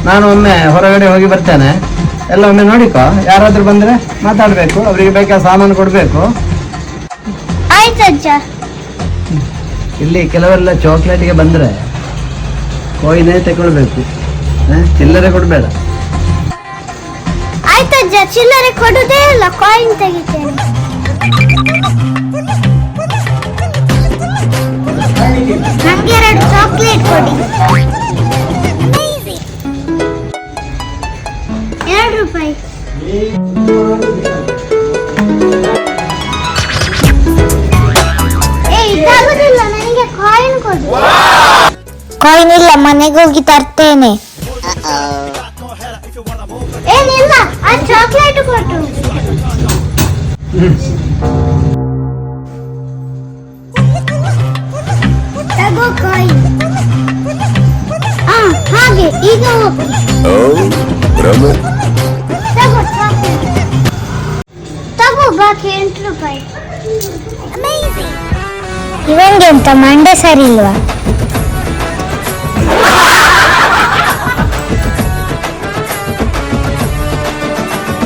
ನಾನು ಒಮ್ಮೆ ಹೊರಗಡೆ ಹೋಗಿ ಬರ್ತೇನೆ, ಎಲ್ಲ ಒಮ್ಮೆ ನೋಡಿಕೋ. ಯಾರಾದ್ರೂ ಬಂದ್ರೆ ಮಾತಾಡ್ಬೇಕು, ಅವರಿಗೆ ಬೇಕಾದ ಸಾಮಾನು ಕೊಡ್ಬೇಕು. ಆಯ್ತಜ್ಜ. ಇಲ್ಲಿ ಕೆಲವೆಲ್ಲ ಚಾಕ್ಲೇಟ್ಗೆ ಬಂದ್ರೆ ಕಾಯಿನೇ ತಗೊಳ್ಬೇಕು, ಚಿಲ್ಲರೆ ಕೊಡ್ಬೇಡ. ಆಯ್ತಜ್ಜ, ಚಿಲ್ಲರೆ ಕೊಡುದೇ ಇಲ್ಲ, ಕಾಯಿನ್ ತೆಗಿತೇನೆ. ನಂಗೆ 2 ಚಾಕ್ಲೇಟ್ ಕೊಡಿ. 2 ರೂಪಾಯಿ. ಇದಾಗುದಿಲ್ಲ, ನನಗೆ ಕಾಯಿನ್ ಕೊಡು. ಕಾಯಿನ್ ಇಲ್ಲ, ಮನೆಗೆ ಹೋಗಿ ತರ್ತೇನೆ. ಏನಿಲ್ಲ, ಆ ಚಾಕ್ಲೇಟ್ ಕೊಟ್ಟು. ತಗೋ ಕಾಯಿನ್. ಹಾಗೆ ಈಗ ಹೋಗಿ. ತಗೋ ಚಾಕ್ಲೇಟ್. ತಗೋ ಬಾಕಿ 8 ರೂಪಾಯಿ. ಇವನ್ಗೆ ಎಂತ ಮಂಡೆ ಸರಿ ಇಲ್ವಾ?